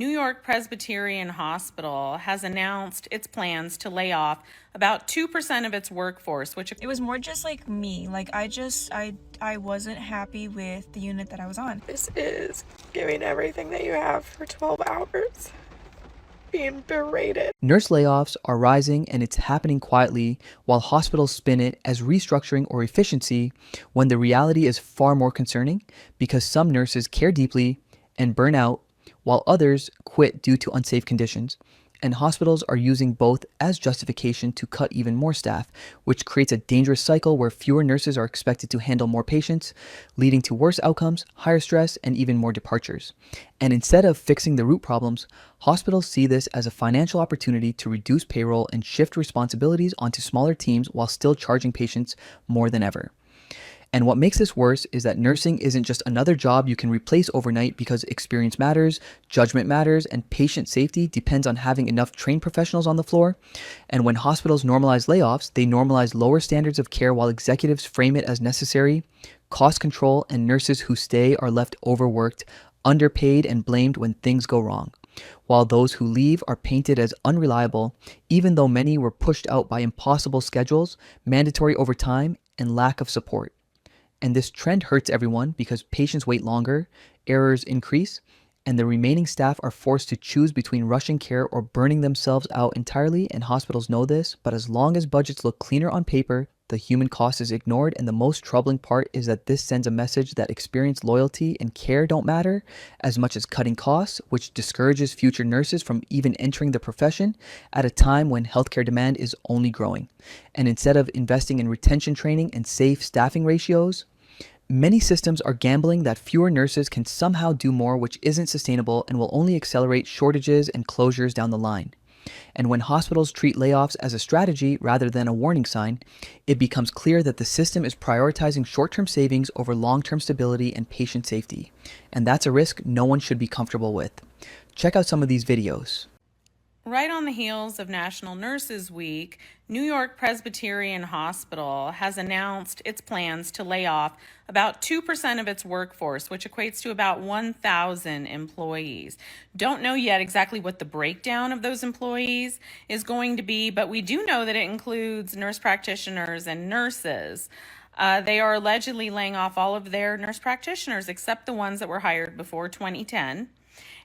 New York Presbyterian Hospital has announced its plans to lay off about 2% of its workforce, which It was more just like me. I wasn't happy with the unit that I was on. This is giving everything that you have for 12 hours, being berated. Nurse layoffs are rising, and it's happening quietly while hospitals spin it as restructuring or efficiency, when the reality is far more concerning because some nurses care deeply and burn out while others quit due to unsafe conditions. And hospitals are using both as justification to cut even more staff, which creates a dangerous cycle where fewer nurses are expected to handle more patients, leading to worse outcomes, higher stress, and even more departures. And instead of fixing the root problems, hospitals see this as a financial opportunity to reduce payroll and shift responsibilities onto smaller teams while still charging patients more than ever. And what makes this worse is that nursing isn't just another job you can replace overnight, because experience matters, judgment matters, and patient safety depends on having enough trained professionals on the floor. And when hospitals normalize layoffs, they normalize lower standards of care while executives frame it as necessary. Cost control and nurses who stay are left overworked, underpaid, and blamed when things go wrong, while those who leave are painted as unreliable, even though many were pushed out by impossible schedules, mandatory overtime, and lack of support. And this trend hurts everyone because patients wait longer, errors increase, and the remaining staff are forced to choose between rushing care or burning themselves out entirely. And hospitals know this, but as long as budgets look cleaner on paper, the human cost is ignored. And the most troubling part is that this sends a message that experience, loyalty, and care don't matter as much as cutting costs, which discourages future nurses from even entering the profession at a time when healthcare demand is only growing. And instead of investing in retention training and safe staffing ratios, many systems are gambling that fewer nurses can somehow do more, which isn't sustainable and will only accelerate shortages and closures down the line. And when hospitals treat layoffs as a strategy rather than a warning sign, it becomes clear that the system is prioritizing short-term savings over long-term stability and patient safety. And that's a risk no one should be comfortable with. Check out some of these videos. right on the heels of National Nurses Week, New York Presbyterian Hospital has announced its plans to lay off about 2% of its workforce, which equates to about 1,000 employees. Don't know yet exactly what the breakdown of those employees is going to be, but we do know that it includes nurse practitioners and nurses. They are allegedly laying off all of their nurse practitioners except the ones that were hired before 2010,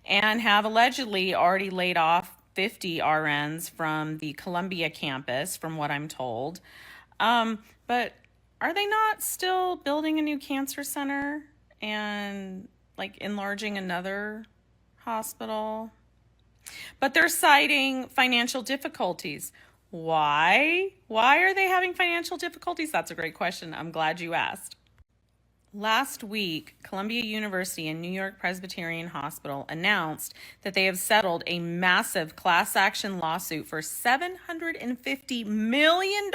and have allegedly already laid off 50 RNs from the Columbia campus, from what I'm told. But are they not still building a new cancer center and like enlarging another hospital? But they're citing financial difficulties. Why? Why are they having financial difficulties? That's a great question. I'm glad you asked. Last week, Columbia University and New York Presbyterian Hospital announced that they have settled a massive class action lawsuit for $750 million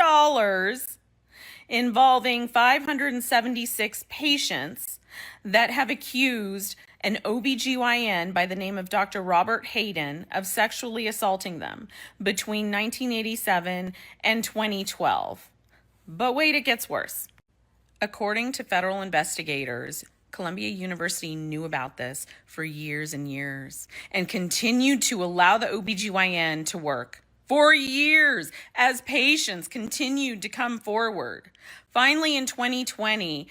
involving 576 patients that have accused an OBGYN by the name of Dr. Robert Hayden of sexually assaulting them between 1987 and 2012. But wait, it gets worse. According to federal investigators, Columbia University knew about this for years and years and continued to allow the OBGYN to work for years as patients continued to come forward. Finally, in 2020,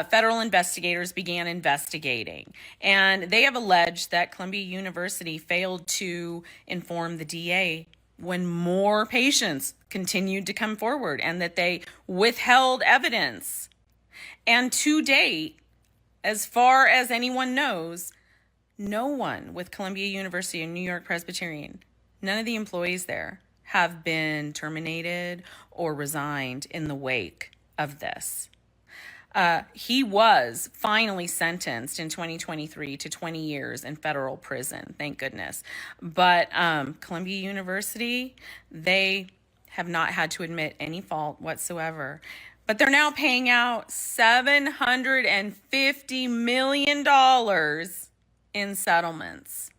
federal investigators began investigating, and they have alleged that Columbia University failed to inform the DA when more patients continued to come forward and that they withheld evidence. And to date, as far as anyone knows, no one with Columbia University and New York Presbyterian, none of the employees there have been terminated or resigned in the wake of this. He was finally sentenced in 2023 to 20 years in federal prison, thank goodness. But Columbia University, they have not had to admit any fault whatsoever. But they're now paying out $750 million in settlements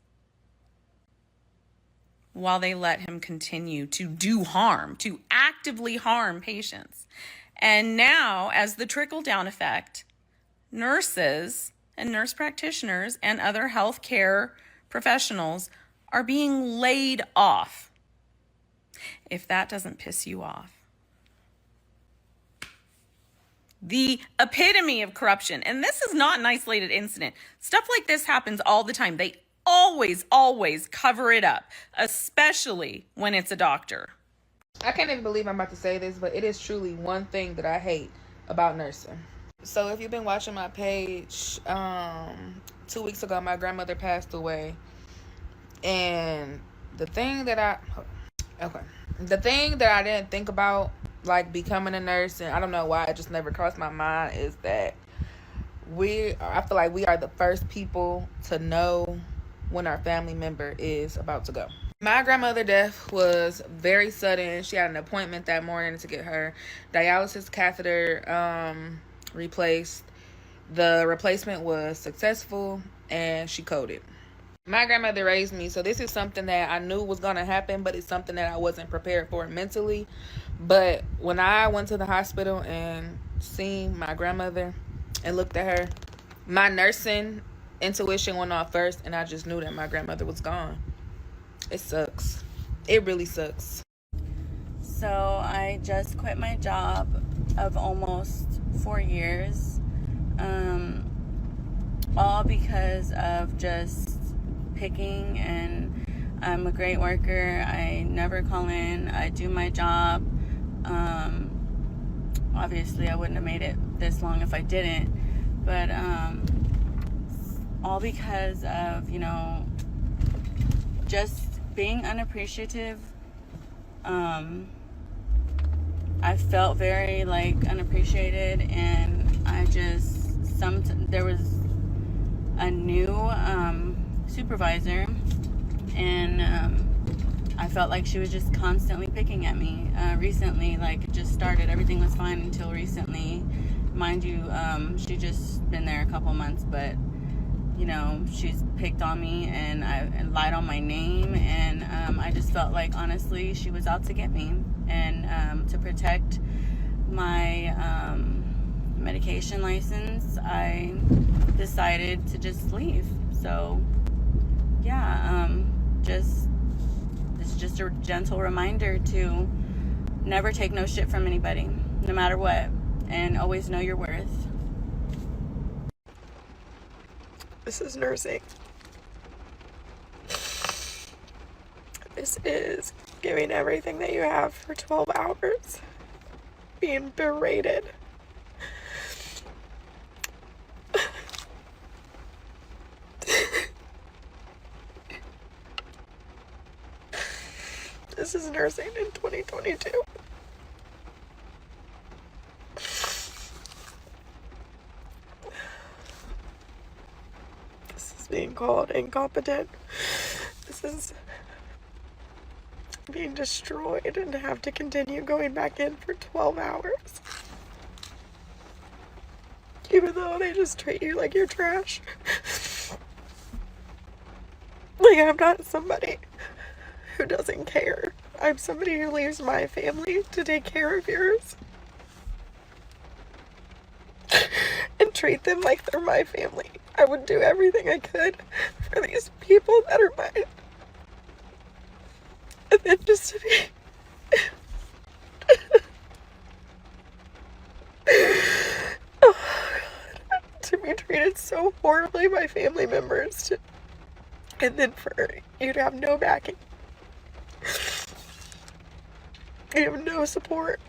while they let him continue to do harm, to actively harm patients. And now, as the trickle-down effect, nurses and nurse practitioners and other healthcare professionals are being laid off. If that doesn't piss you off. The epitome of corruption. And this is not an isolated incident. Stuff like this happens all the time. They always cover it up, especially when it's a doctor. I can't even believe I'm about to say this, but it is truly one thing that I hate about nursing. So if you've been watching my page, 2 weeks ago, my grandmother passed away. And the thing that I didn't think about, like becoming a nurse, and I don't know why it just never crossed my mind, is that I feel like we are the first people to know when our family member is about to go. My grandmother's death was very sudden. She had an appointment that morning to get her dialysis catheter replaced. The replacement was successful and she coded. My grandmother raised me, so this is something that I knew was going to happen, but it's something that I wasn't prepared for mentally. But when I went to the hospital and seen my grandmother and looked at her, my nursing intuition went off first, and I just knew that my grandmother was gone. It sucks. It really sucks. So I just quit my job of almost 4 years, all because of just picking, and I'm a great worker. I never call in. I do my job. Obviously I wouldn't have made it this long if I didn't, but all because of, just being unappreciative. I felt very unappreciated, and there was a new supervisor, and I felt like she was just constantly picking at me. Recently, it just started, everything was fine until recently. Mind you, she just been there a couple months, but she's picked on me, and I lied on my name, and I just felt like, honestly, she was out to get me. And to protect my medication license, I decided to just leave. So yeah, it's just a gentle reminder to never take no shit from anybody, no matter what, and always know your worth. This is nursing. This is giving everything that you have for 12 hours, being berated. This is nursing in 2022. This is being called incompetent. This is being destroyed and to have to continue going back in for 12 hours. Even though they just treat you like you're trash. I'm not somebody who doesn't care. I'm somebody who leaves my family to take care of yours. And treat them like they're my family. I would do everything I could for these people that are mine. And then just to be oh God, to be treated so horribly by family members, and then for you to have no backing. You have no support.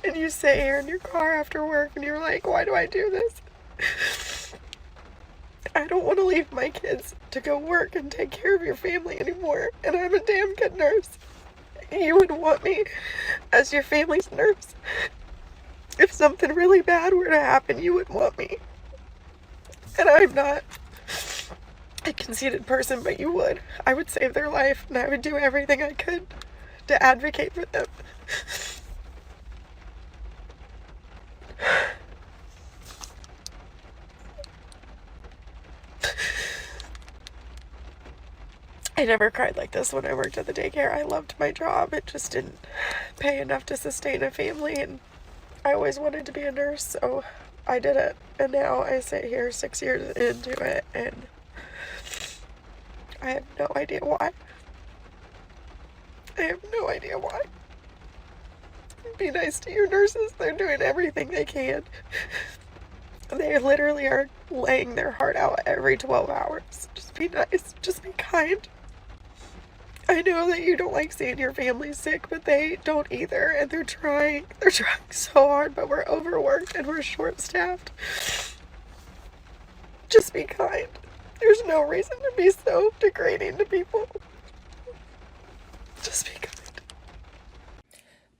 And you sit here in your car after work and you're like, why do I do this? I don't want to leave my kids to go work and take care of your family anymore. And I'm a damn good nurse. You would want me as your family's nurse. If something really bad were to happen, you would want me. And I'm not a conceited person, but you would. I would save their life, and I would do everything I could to advocate for them. I never cried like this when I worked at the daycare. I loved my job. It just didn't pay enough to sustain a family, and I always wanted to be a nurse, so I did it. And now I sit here 6 years into it, and I have no idea why. I have no idea why. Be nice to your nurses. They're doing everything they can. They literally are laying their heart out every 12 hours. Just be nice. Just be kind. I know that you don't like seeing your family sick, but they don't either, and they're trying so hard, but we're overworked and we're short-staffed. Just be kind. There's no reason to be so degrading to people. Just be kind.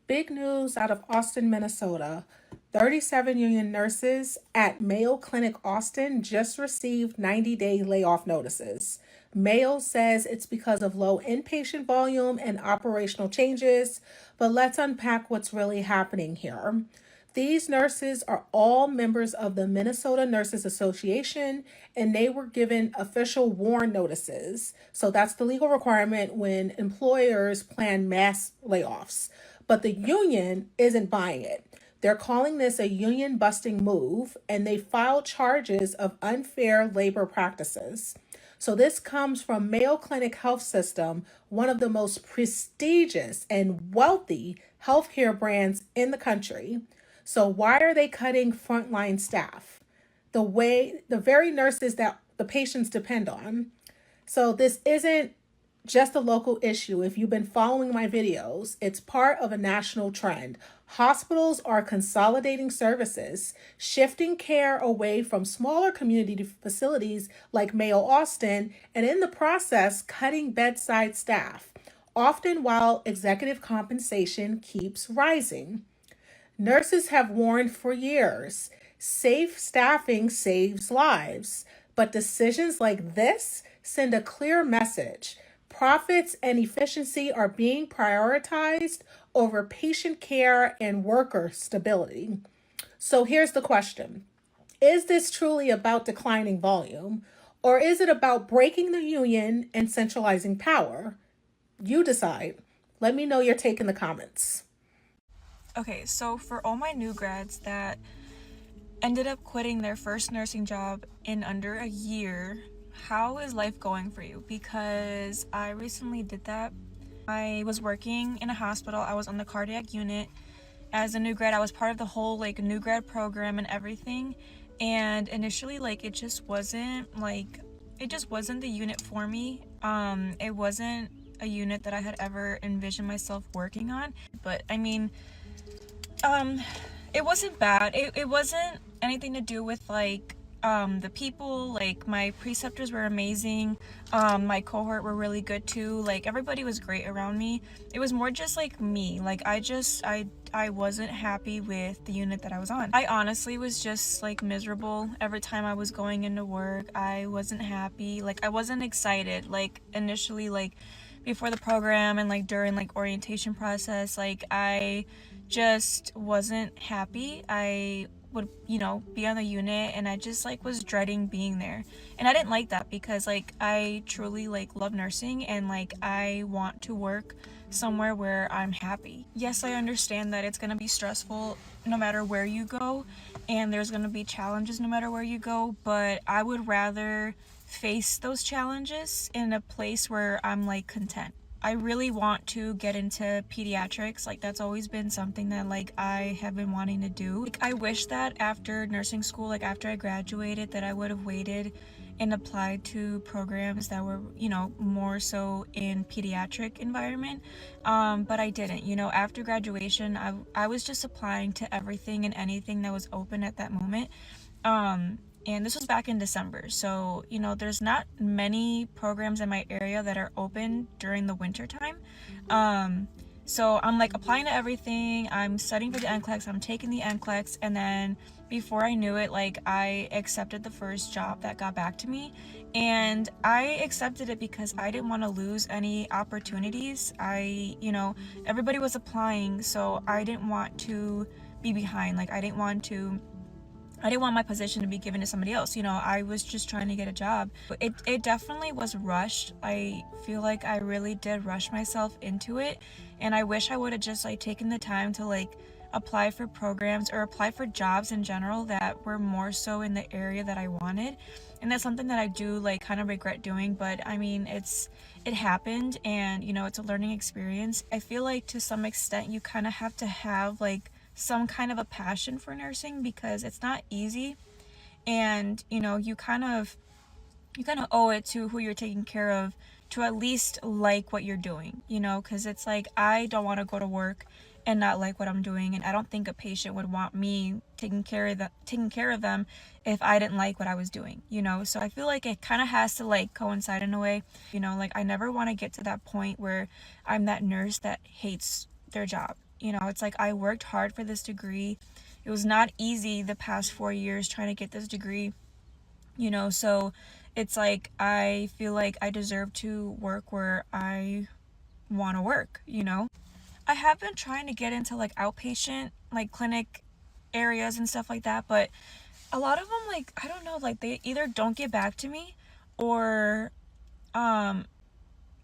Big news out of Austin, Minnesota. 37 union nurses at Mayo Clinic Austin just received 90-day layoff notices. Mayo says it's because of low inpatient volume and operational changes, but let's unpack what's really happening here. These nurses are all members of the Minnesota Nurses Association, and they were given official WARN notices. So that's the legal requirement when employers plan mass layoffs. But the union isn't buying it. They're calling this a union busting move, and they filed charges of unfair labor practices. So this comes from Mayo Clinic Health System, one of the most prestigious and wealthy healthcare brands in the country. So why are they cutting frontline staff? The very nurses that the patients depend on. So this isn't just a local issue. If you've been following my videos, it's part of a national trend. Hospitals are consolidating services, shifting care away from smaller community facilities like Mayo Austin, and in the process, cutting bedside staff, often while executive compensation keeps rising. Nurses have warned for years, safe staffing saves lives, but decisions like this send a clear message. Profits and efficiency are being prioritized over patient care and worker stability. So here's the question. Is this truly about declining volume, or is it about breaking the union and centralizing power? You decide. Let me know your take in the comments. Okay, so for all my new grads that ended up quitting their first nursing job in under a year, how is life going for you? Because I recently did that. I was working in a hospital. I was on the cardiac unit. As a new grad, I was part of the whole new grad program and everything. And initially it just wasn't the unit for me. It wasn't a unit that I had ever envisioned myself working on. But I mean, it wasn't bad. It wasn't anything to do with the people. My preceptors were amazing. My cohort were really good too. Everybody was great around me. It was more just me. I wasn't happy with the unit that I was on. I honestly was just miserable every time I was going into work. I wasn't happy. I wasn't excited. Initially, before the program and during orientation process, I just wasn't happy. I would be on the unit, and I just was dreading being there, and I didn't like that because I truly love nursing, and I want to work somewhere where I'm happy. Yes, I understand that it's gonna be stressful no matter where you go, and there's gonna be challenges no matter where you go, but I would rather face those challenges in a place where I'm content. I really want to get into pediatrics. That's always been something that I have been wanting to do. I wish that after nursing school, after I graduated, that I would have waited and applied to programs that were, more so in pediatric environment. But I didn't. After graduation, I was just applying to everything and anything that was open at that moment. And this was back in December. So, there's not many programs in my area that are open during the winter time. So I'm applying to everything. I'm studying for the NCLEX. I'm taking the NCLEX. And then before I knew it, I accepted the first job that got back to me. And I accepted it because I didn't want to lose any opportunities. Everybody was applying, so I didn't want to be behind. I didn't want my position to be given to somebody else. I was just trying to get a job. It definitely was rushed. I feel like I really did rush myself into it. And I wish I would have just taken the time to apply for programs or apply for jobs in general that were more so in the area that I wanted. And that's something that I do like kind of regret doing, but I mean, it happened, and you know, it's a learning experience. I feel like to some extent you kind of have to have like some kind of a passion for nursing because it's not easy, and you know, you kind of owe it to who you're taking care of to at least like what you're doing, you know, because it's like I don't want to go to work and not like what I'm doing, and I don't think a patient would want me taking care of them if I didn't like what I was doing, you know. So I feel like it kind of has to like coincide in a way, you know, like I never want to get to that point where I'm that nurse that hates their job. You know, it's like I worked hard for this degree. It was not easy the past 4 years trying to get this degree, you know, so it's like I feel like I deserve to work where I want to work, you know. I have been trying to get into like outpatient like clinic areas and stuff like that, but a lot of them, like, I don't know, like they either don't get back to me, or um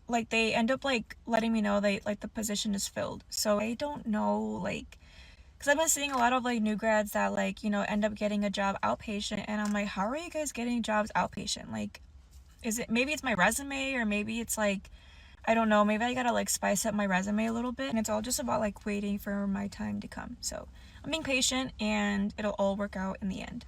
like they end up like letting me know they like the position is filled. So I don't know, like, because I've been seeing a lot of like new grads that like, you know, end up getting a job outpatient, and I'm like, how are you guys getting jobs outpatient? Like, is it, maybe it's my resume, or maybe it's like, I don't know, maybe I gotta like spice up my resume a little bit, and it's all just about like waiting for my time to come. So I'm being patient, and it'll all work out in the end.